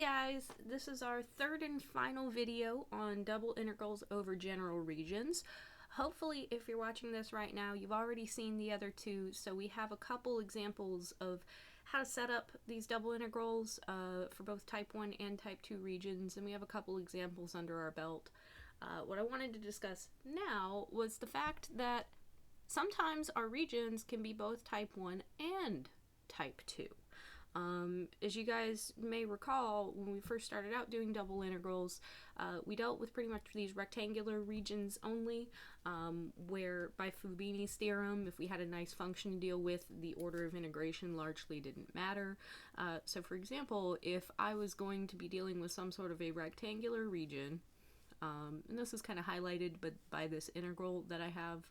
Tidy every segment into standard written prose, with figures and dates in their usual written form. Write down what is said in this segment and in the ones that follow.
Guys, this is our third and final video on double integrals over general regions. Hopefully, if you're watching this right now, you've already seen the other two, so we have a couple examples of how to set up these double integrals for both type 1 and type 2 regions, and we have a couple examples under our belt. What I wanted to discuss now was the fact that sometimes our regions can be both type 1 and type 2. As you guys may recall, when we first started out doing double integrals, we dealt with pretty much these rectangular regions only, where by Fubini's theorem, if we had a nice function to deal with, the order of integration largely didn't matter. So for example, if I was going to be dealing with some sort of a rectangular region, and this is kind of highlighted but by this integral that I have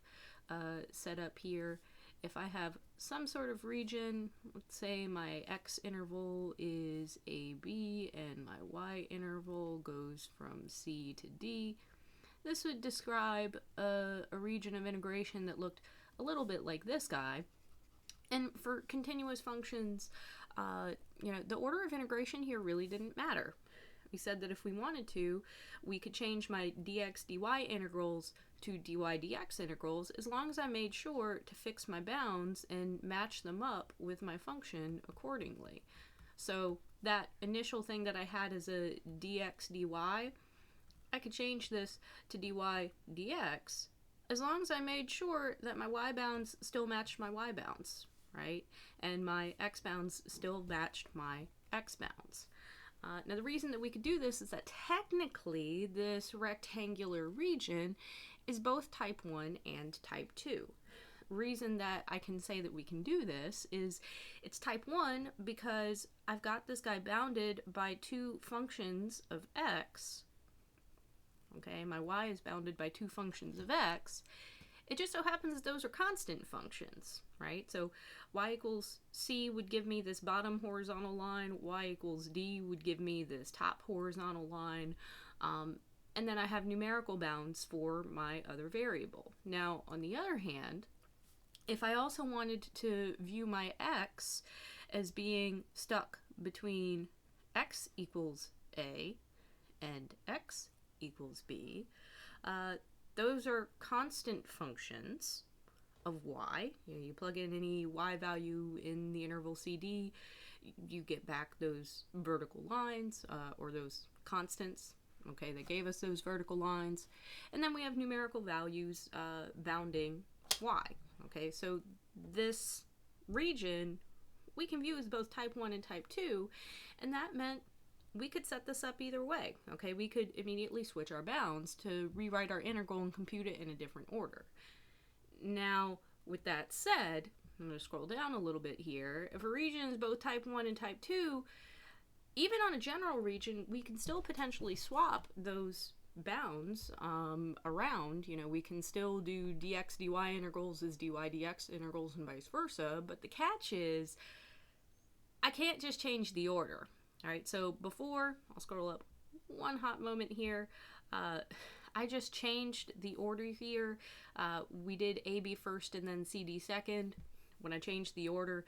set up here. If I have some sort of region, let's say my x interval is AB and my y interval goes from C to D, this would describe a region of integration that looked a little bit like this guy. And for continuous functions, the order of integration here really didn't matter. We said that if we wanted to, we could change my dx dy integrals to dy dx integrals as long as I made sure to fix my bounds and match them up with my function accordingly. So that initial thing that I had as a dx dy, I could change this to dy dx as long as I made sure that my y bounds still matched my y bounds, right? And my x bounds still matched my x bounds. Now the reason that we could do this is that technically this rectangular region is both type 1 and type 2. Reason that I can say that we can do this is it's type 1 because I've got this guy bounded by two functions of x. Okay, my y is bounded by two functions of x. It just so happens that those are constant functions, right? So y equals c would give me this bottom horizontal line, y equals d would give me this top horizontal line, and then I have numerical bounds for my other variable. Now, on the other hand, if I also wanted to view my x as being stuck between x equals a and x equals b, those are constant functions of y. You plug in any y value in the interval CD, you get back those vertical lines, or those constants, okay, that gave us those vertical lines. And then we have numerical values bounding y, okay? So this region we can view as both type 1 and type 2, and that meant we could set this up either way, okay? We could immediately switch our bounds to rewrite our integral and compute it in a different order. Now, with that said, I'm going to scroll down a little bit here. If a region is both type 1 and type 2, even on a general region, we can still potentially swap those bounds around. We can still do dx dy integrals as dy dx integrals and vice versa, but the catch is I can't just change the order. All right, so before, I'll scroll up one hot moment here. I just changed the order here. We did AB first and then CD second. When I changed the order,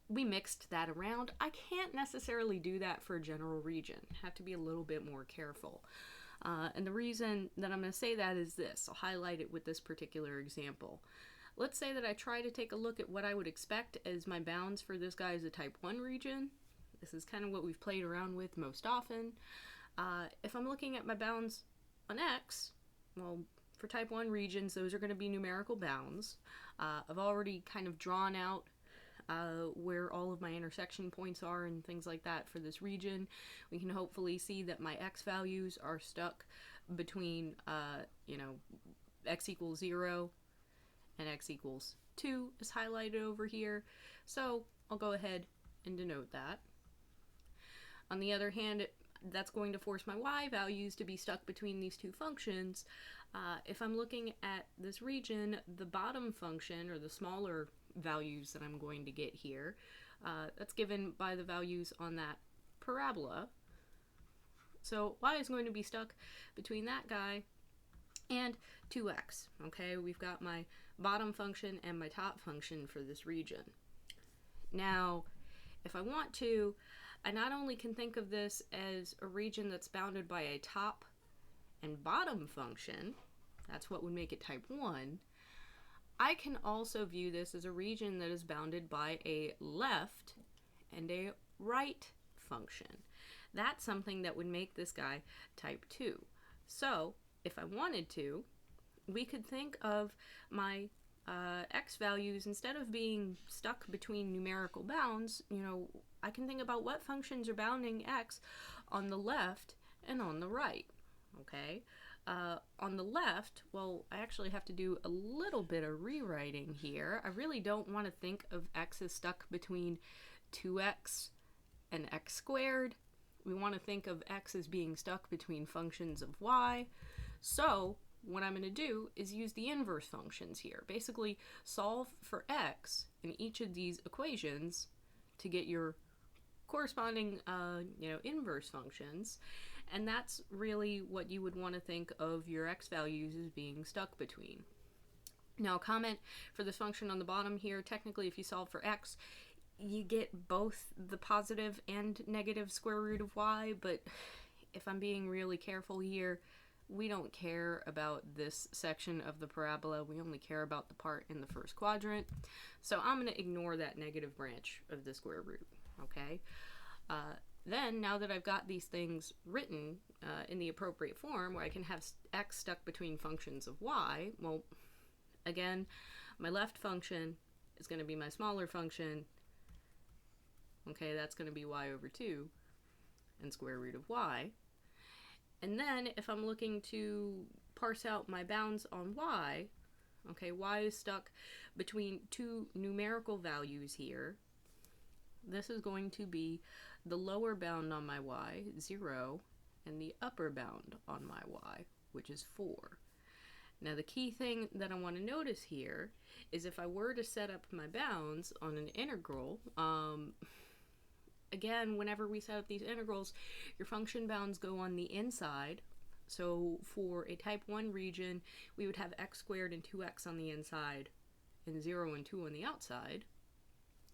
we mixed that around. I can't necessarily do that for a general region. Have to be a little bit more careful. And the reason that I'm going to say that is this. I'll highlight it with this particular example. Let's say that I try to take a look at what I would expect as my bounds for this guy as a type 1 region. This is kind of what we've played around with most often. If I'm looking at my bounds on x, well, for type 1 regions, those are going to be numerical bounds. I've already kind of drawn out where all of my intersection points are and things like that for this region. We can hopefully see that my x values are stuck between, x equals 0 and x equals 2 is highlighted over here. So I'll go ahead and denote that. On the other hand, that's going to force my y values to be stuck between these two functions. If I'm looking at this region, the bottom function, or the smaller values that I'm going to get here, that's given by the values on that parabola. So y is going to be stuck between that guy and 2x. Okay, we've got my bottom function and my top function for this region. Now, if I want to, I not only can think of this as a region that's bounded by a top and bottom function, that's what would make it type 1, I can also view this as a region that is bounded by a left and a right function. That's something that would make this guy type 2. So if I wanted to, we could think of my x values, instead of being stuck between numerical bounds, I can think about what functions are bounding x on the left and on the right. Okay? On the left, well, I actually have to do a little bit of rewriting here. I really don't want to think of x as stuck between 2x and x squared. We want to think of x as being stuck between functions of y. So what I'm going to do is use the inverse functions here. Basically, solve for x in each of these equations to get your corresponding, inverse functions. And that's really what you would want to think of your x values as being stuck between. Now, a comment for this function on the bottom here. Technically, if you solve for x, you get both the positive and negative square root of y, but if I'm being really careful here, we don't care about this section of the parabola. We only care about the part in the first quadrant. So I'm going to ignore that negative branch of the square root, okay? Then, now that I've got these things written in the appropriate form, where I can have x stuck between functions of y, well, again, my left function is going to be my smaller function. Okay, that's going to be y over 2 and square root of y. And then, if I'm looking to parse out my bounds on y, okay, y is stuck between two numerical values here. This is going to be the lower bound on my y, 0, and the upper bound on my y, which is 4. Now, the key thing that I want to notice here is if I were to set up my bounds on an integral, again, whenever we set up these integrals, your function bounds go on the inside. So for a type 1 region, we would have x squared and 2x on the inside and 0 and 2 on the outside.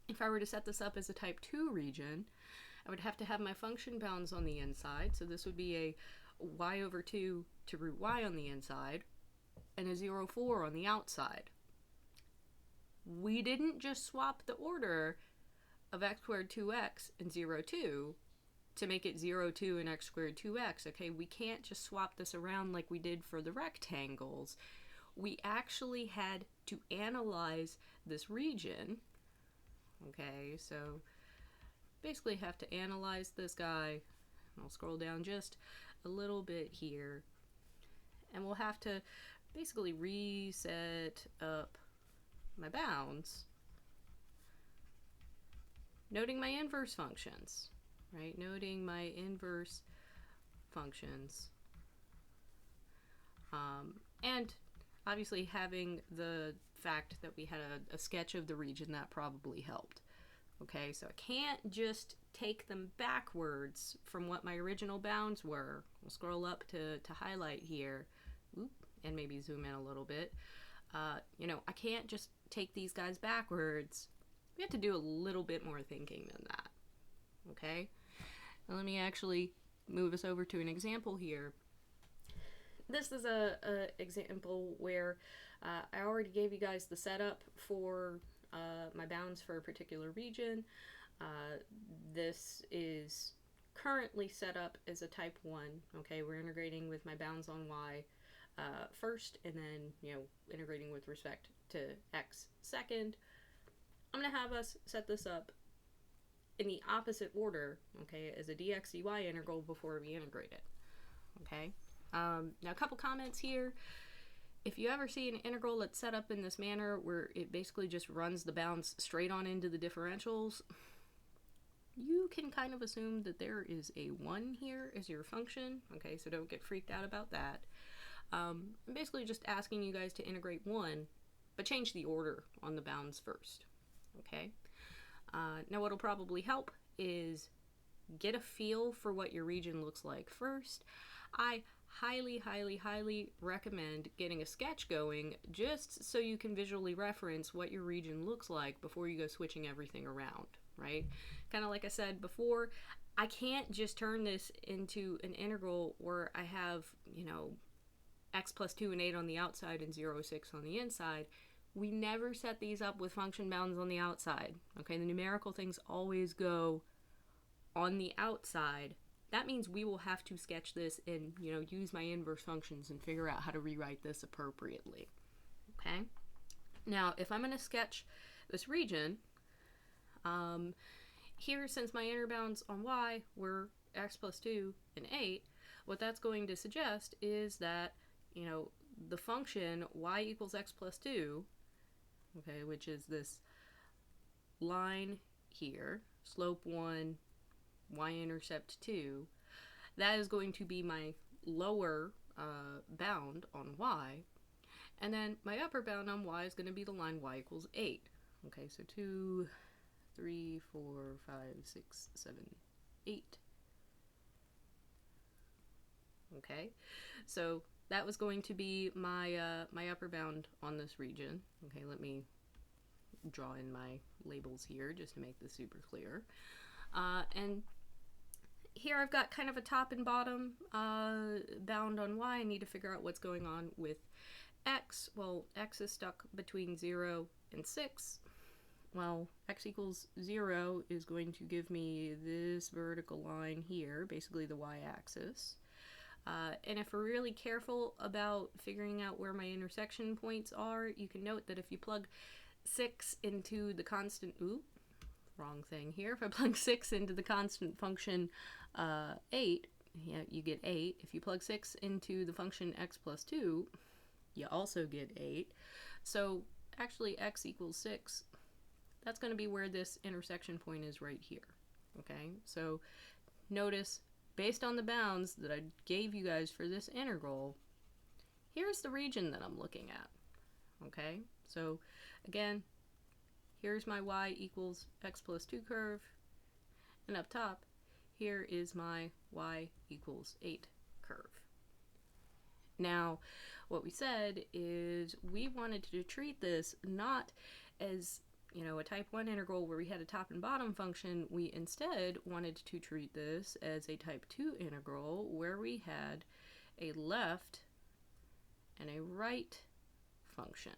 If I were to set this up as a type 2 region, I would have to have my function bounds on the inside. So this would be a y over 2 to root y on the inside and a 0, 4 on the outside. We didn't just swap the order of x squared 2x and 0, 2 to make it 0, 2 and x squared 2x. Okay, we can't just swap this around like we did for the rectangles. We actually had to analyze this region. Okay, so basically have to analyze this guy. I'll scroll down just a little bit here, and we'll have to basically reset up my bounds, noting my inverse functions, right? Noting my inverse functions. And obviously having the fact that we had a sketch of the region, that probably helped. Okay, so I can't just take them backwards from what my original bounds were. We'll scroll up to highlight here. Oop, and maybe zoom in a little bit. I can't just take these guys backwards. We have to do a little bit more thinking than that. Okay? Now let me actually move us over to an example here. This is a example where I already gave you guys the setup for my bounds for a particular region. This is currently set up as a type 1. Okay, we're integrating with my bounds on y first, and then integrating with respect to x second. I'm going to have us set this up in the opposite order, okay, as a dx dy integral before we integrate it. Okay, now a couple comments here. If you ever see an integral that's set up in this manner where it basically just runs the bounds straight on into the differentials, you can kind of assume that there is a 1 here as your function. Okay, so don't get freaked out about that. I'm basically just asking you guys to integrate 1, but change the order on the bounds first. Okay, now what'll probably help is get a feel for what your region looks like first. I highly recommend getting a sketch going just so you can visually reference what your region looks like before you go switching everything around, right? Kind of like I said before, I can't just turn this into an integral where I have, x plus 2 and 8 on the outside and 0, 6 on the inside. We never set these up with function bounds on the outside. Okay, the numerical things always go on the outside. That means we will have to sketch this and, use my inverse functions and figure out how to rewrite this appropriately. Okay? Now, if I'm going to sketch this region, here, since my inner bounds on y were x plus 2 and 8, what that's going to suggest is that, the function y equals x plus 2, okay, which is this line here, slope 1, y-intercept 2, that is going to be my lower bound on y, and then my upper bound on y is going to be the line y equals 8. Okay, so 2, 3, 4, 5, 6, 7, 8. Okay, so that was going to be my my upper bound on this region. Okay, let me draw in my labels here just to make this super clear. And here I've got kind of a top and bottom bound on y. I need to figure out what's going on with x. Well, x is stuck between 0 and 6. Well, x equals 0 is going to give me this vertical line here, basically the y-axis. And if we're really careful about figuring out where my intersection points are, you can note that if you plug 6 into the constant, wrong thing here. If I plug 6 into the constant function 8, you get 8. If you plug 6 into the function x plus 2, you also get 8. So actually x equals 6. That's going to be where this intersection point is right here. Okay, so notice, based on the bounds that I gave you guys for this integral, here's the region that I'm looking at. Okay, so again, here's my y equals x plus 2 curve, and up top, here is my y equals 8 curve. Now, what we said is we wanted to treat this not as, a type 1 integral where we had a top and bottom function. We instead wanted to treat this as a type 2 integral where we had a left and a right function.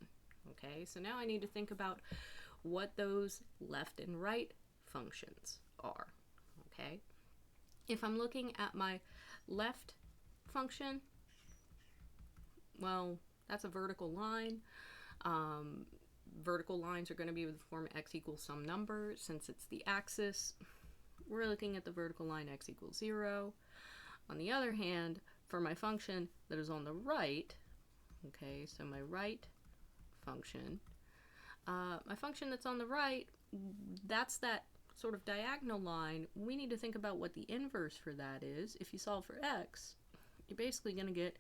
Okay, so now I need to think about what those left and right functions are. Okay, if I'm looking at my left function, well, that's a vertical line. Vertical lines are going to be with the form x equals some number. Since it's the axis, we're looking at the vertical line x equals 0. On the other hand, for my function that is on the right, okay, so my right function, my function that's on the right, that's that sort of diagonal line. We need to think about what the inverse for that is. If you solve for x, you're basically going to get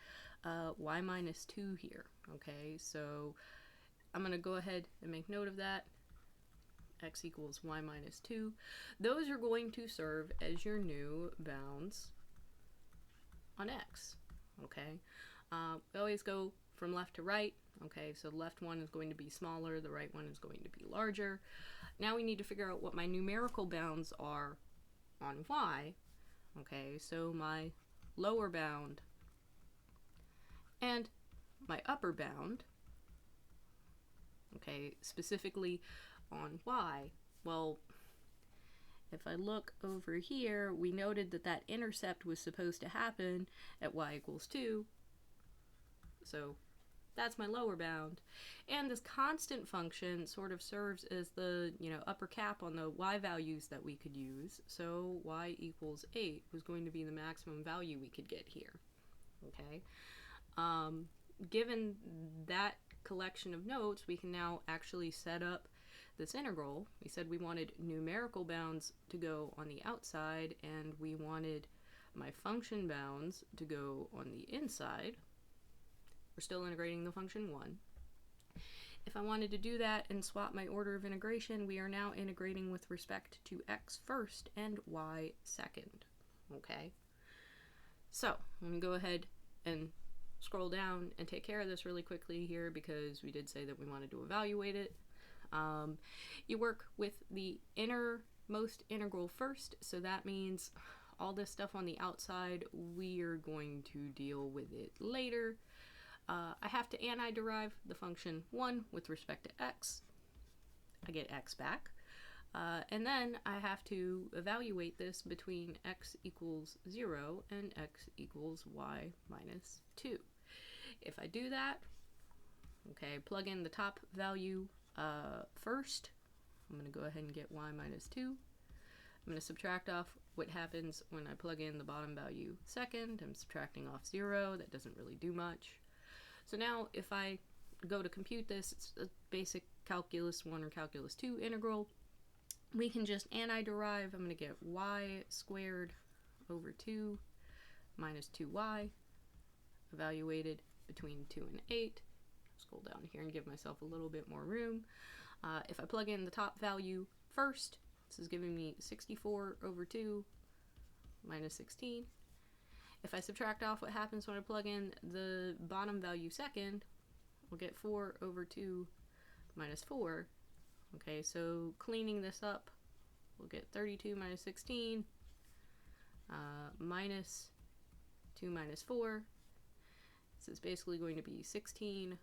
y minus 2 here. Okay, so I'm going to go ahead and make note of that. X equals y minus 2. Those are going to serve as your new bounds on x. Okay, we always go from left to right. Okay, so the left one is going to be smaller, the right one is going to be larger. Now we need to figure out what my numerical bounds are on y. Okay, so my lower bound and my upper bound, okay, specifically on y. Well, if I look over here, we noted that that intercept was supposed to happen at y equals 2. So that's my lower bound. And this constant function sort of serves as the, upper cap on the y values that we could use. So y equals 8 was going to be the maximum value we could get here. Okay. Given that collection of notes, we can now actually set up this integral. We said we wanted numerical bounds to go on the outside, and we wanted my function bounds to go on the inside. We're still integrating the function 1. If I wanted to do that and swap my order of integration, we are now integrating with respect to x first and y second. Okay? So, let me go ahead and scroll down and take care of this really quickly here because we did say that we wanted to evaluate it. You work with the inner most integral first, so that means all this stuff on the outside, we are going to deal with it later. I have to antiderive the function 1 with respect to x. I get x back. And then I have to evaluate this between x equals 0 and x equals y minus 2. If I do that, okay, plug in the top value first. I'm going to go ahead and get y minus 2. I'm going to subtract off what happens when I plug in the bottom value second. I'm subtracting off 0. That doesn't really do much. So now if I go to compute this, it's a basic calculus 1 or calculus 2 integral. We can just antiderive. I'm going to get y squared over 2 minus 2y evaluated between 2 and 8. Scroll down here and give myself a little bit more room. If I plug in the top value first, this is giving me 64 over 2 minus 16. If I subtract off what happens when I plug in the bottom value second, we'll get 4 over 2 minus 4. Okay, so cleaning this up, we'll get 32 minus 16 minus 2 minus 4. This is basically going to be 16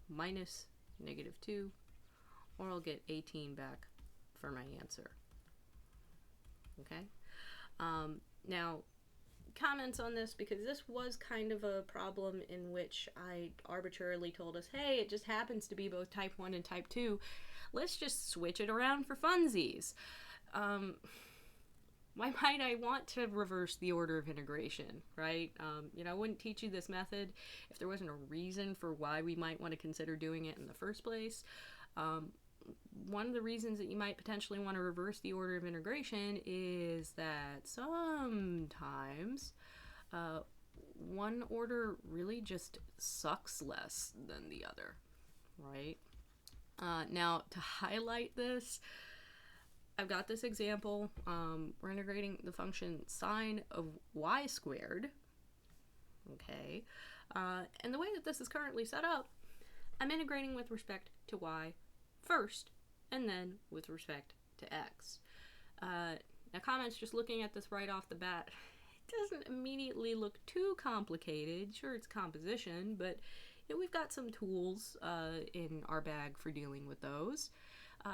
minus negative 2, or I'll get 18 back for my answer. Okay, now comments on this, because this was kind of a problem in which I arbitrarily told us, hey, it just happens to be both type 1 and type 2. Let's just switch it around for funsies. Why might I want to reverse the order of integration, right? You know, I wouldn't teach you this method if there wasn't a reason for why we might want to consider doing it in the first place. One of the reasons that you might potentially want to reverse the order of integration is that sometimes one order really just sucks less than the other, right? Now, to highlight this, I've got this example. We're integrating the function sine of y squared, okay? And the way that this is currently set up, I'm integrating with respect to y first, and then with respect to x. Now, comments just looking at this right off the bat, it doesn't immediately look too complicated. Sure, it's composition, but you know, we've got some tools in our bag for dealing with those.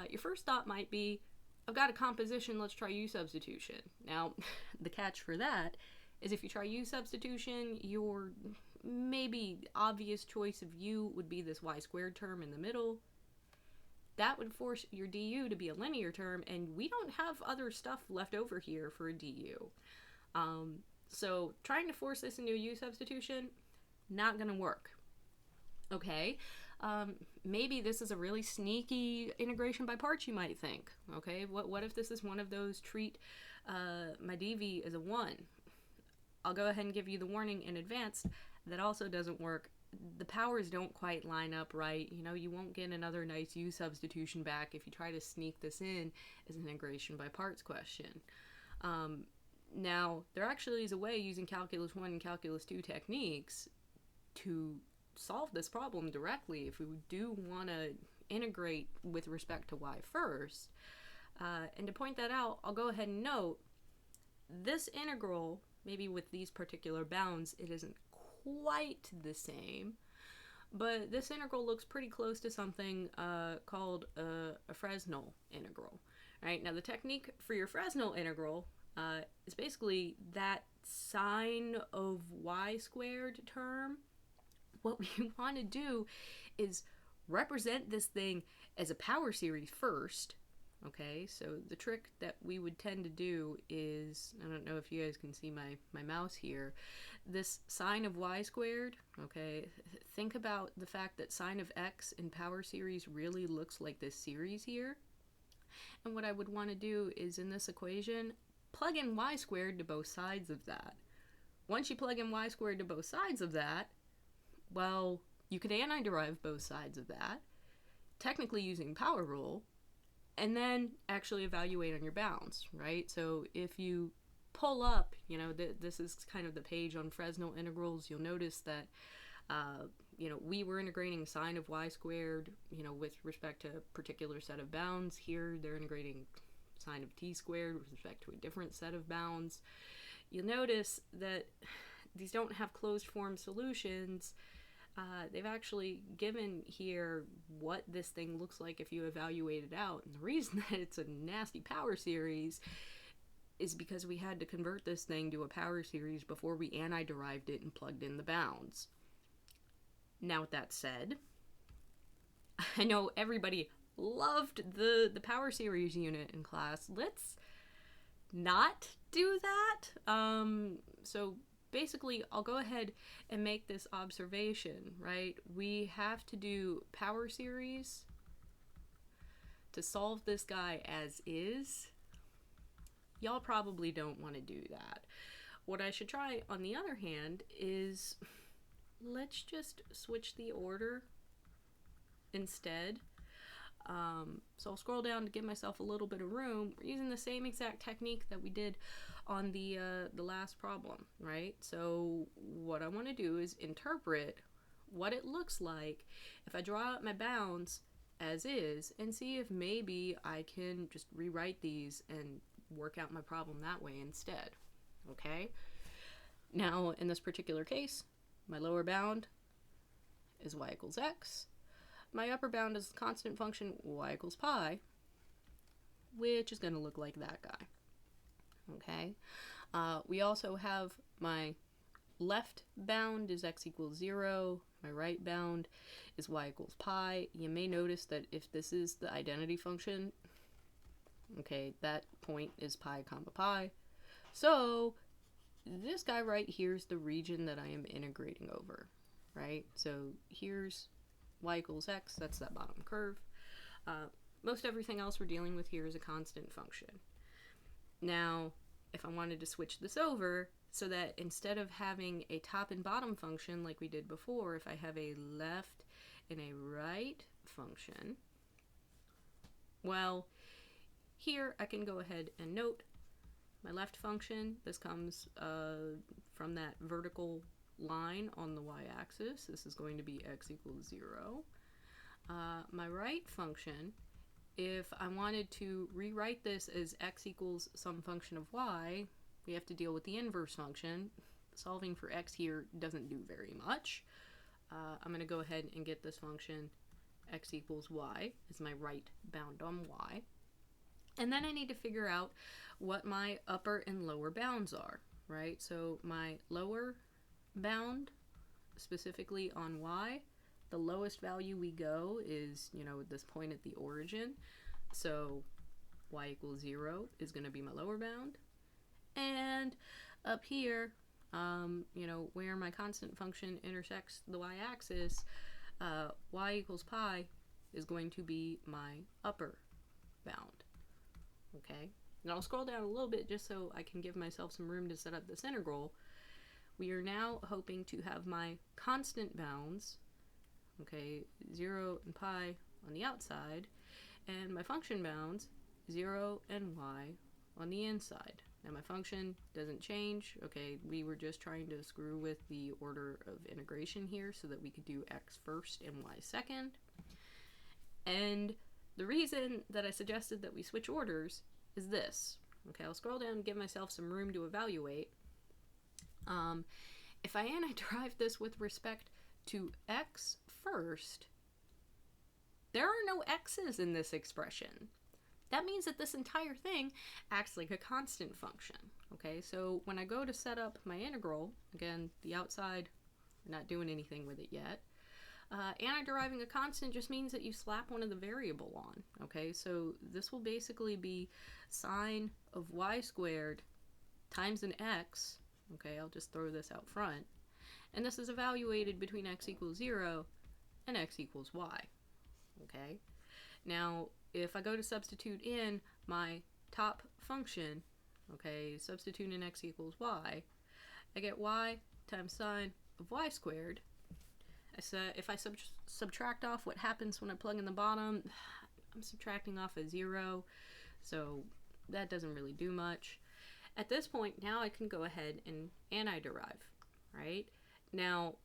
Your first thought might be, I've got a composition, let's try u substitution. Now, the catch for that is if you try u substitution, your maybe obvious choice of u would be this y squared term in the middle. That would force your du to be a linear term, and we don't have other stuff left over here for a du. So trying to force this into a u substitution, not going to work. Okay, maybe this is a really sneaky integration by parts, you might think. Okay, what if this is one of those treat my dv as a 1? I'll go ahead and give you the warning in advance. That also doesn't work. The powers don't quite line up right. You know, you won't get another nice u substitution back if you try to sneak this in as an integration by parts question. Now, there actually is a way using calculus 1 and calculus 2 techniques to solve this problem directly if we do want to integrate with respect to y first. And to point that out, I'll go ahead and note this integral, maybe with these particular bounds, it isn't quite the same, but this integral looks pretty close to something called a Fresnel integral. Right? Now, the technique for your Fresnel integral is basically that sine of y squared term. What we want to do is represent this thing as a power series first. Okay, so the trick that we would tend to do is, I don't know if you guys can see my mouse here, this sine of y squared, okay, think about the fact that sine of x in power series really looks like this series here. And what I would want to do is, in this equation, plug in y squared to both sides of that. Once you plug in y squared to both sides of that, well, you could antiderive both sides of that, technically using power rule, and then actually evaluate on your bounds, right? So if you pull up, you know, this is kind of the page on Fresnel integrals, you'll notice that, you know, we were integrating sine of y squared, you know, with respect to a particular set of bounds. Here, they're integrating sine of t squared with respect to a different set of bounds, you'll notice that these don't have closed form solutions. They've actually given here what this thing looks like if you evaluate it out. And the reason that it's a nasty power series is because we had to convert this thing to a power series before we anti-derived it and plugged in the bounds. Now, with that said, I know everybody loved the power series unit in class. Let's not do that. So basically, I'll go ahead and make this observation, right? We have to do power series to solve this guy as is. Y'all probably don't want to do that. What I should try, on the other hand, is let's just switch the order instead. So I'll scroll down to give myself a little bit of room. We're using the same exact technique that we did on the last problem, right? So what I want to do is interpret what it looks like if I draw out my bounds as is and see if maybe I can just rewrite these and work out my problem that way instead, okay? Now, in this particular case, my lower bound is y equals x. My upper bound is the constant function y equals pi, which is going to look like that guy. Okay. We also have my left bound is x equals 0. My right bound is y equals pi. You may notice that if this is the identity function, okay, that point is pi comma pi. So this guy right here is the region that I am integrating over, right? So here's y equals x, that's that bottom curve. Most everything else we're dealing with here is a constant function. Now, if I wanted to switch this over so that instead of having a top and bottom function like we did before, if I have a left and a right function, well, here I can go ahead and note my left function. This comes from that vertical line on the y-axis. This is going to be x equals 0. My right function, if I wanted to rewrite this as x equals some function of y, we have to deal with the inverse function. Solving for x here doesn't do very much. I'm going to go ahead and get this function x equals y is my right bound on y. And then I need to figure out what my upper and lower bounds are, right? So my lower bound, specifically on y, the lowest value we go is, this point at the origin. So y equals 0 is going to be my lower bound. And up here, where my constant function intersects the y-axis, y equals pi is going to be my upper bound. Okay? And I'll scroll down a little bit just so I can give myself some room to set up this integral. We are now hoping to have my constant bounds, okay, 0 and pi on the outside, and my function bounds, 0 and y on the inside. Now my function doesn't change, okay, we were just trying to screw with the order of integration here so that we could do x first and y second. And the reason that I suggested that we switch orders is this. Okay, I'll scroll down and give myself some room to evaluate. If I anti-derive this with respect to x first, there are no x's in this expression. That means that this entire thing acts like a constant function. Okay, so when I go to set up my integral, again, the outside, I'm not doing anything with it yet. Anti-deriving a constant just means that you slap one of the variable on. Okay, so this will basically be sine of y squared times an x. Okay, I'll just throw this out front. And this is evaluated between x equals 0 and x equals y. Okay, now if I go to substitute in my top function, okay, substitute in x equals y, I get y times sine of y squared. If I subtract off what happens when I plug in the bottom, I'm subtracting off a 0, so that doesn't really do much. At this point, now I can go ahead and anti-derive, right? Now,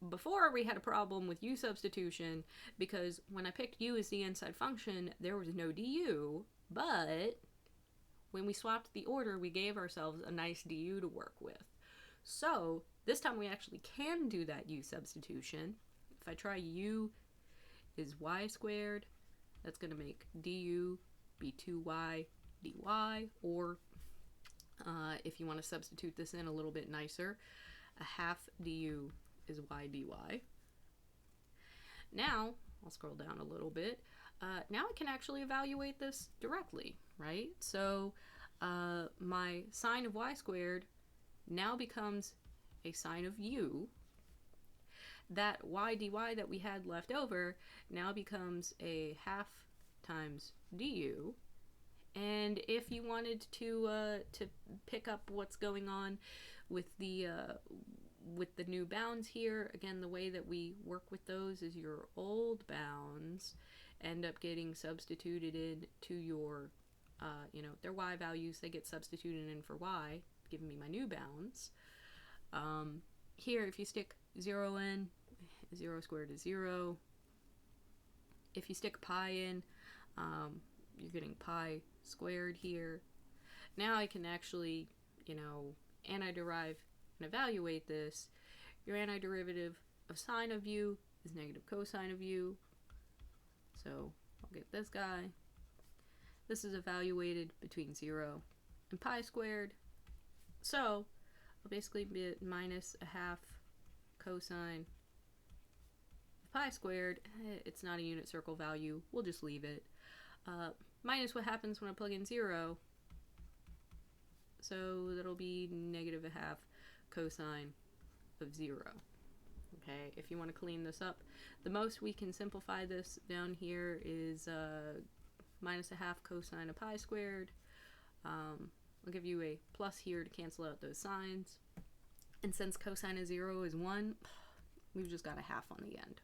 before we had a problem with u substitution because when I picked u as the inside function, there was no du, but when we swapped the order, we gave ourselves a nice du to work with. So this time we actually can do that u substitution. If I try u is y squared, that's going to make du be 2y dy, or if you want to substitute this in a little bit nicer, a half du is y dy. Now, I'll scroll down a little bit. Now I can actually evaluate this directly, right? So my sine of y squared now becomes a sine of u. That y dy that we had left over now becomes a half times du. And if you wanted to pick up what's going on with the new bounds here, again, the way that we work with those is your old bounds end up getting substituted into your, their y values, they get substituted in for y, giving me my new bounds. Here, if you stick 0 in, 0 squared is 0. If you stick pi in, you're getting pi squared here. Now I can actually, antiderive and evaluate this. Your antiderivative of sine of u is negative cosine of u. So I'll get this guy. This is evaluated between 0 and pi squared. So I'll basically be minus a half cosine of pi squared. It's not a unit circle value. We'll just leave it. Minus what happens when I plug in 0. So that'll be negative a half cosine of 0. Okay, if you want to clean this up, the most we can simplify this down here is minus a half cosine of pi squared. I'll give you a plus here to cancel out those signs. And since cosine of 0 is 1, we've just got a half on the end.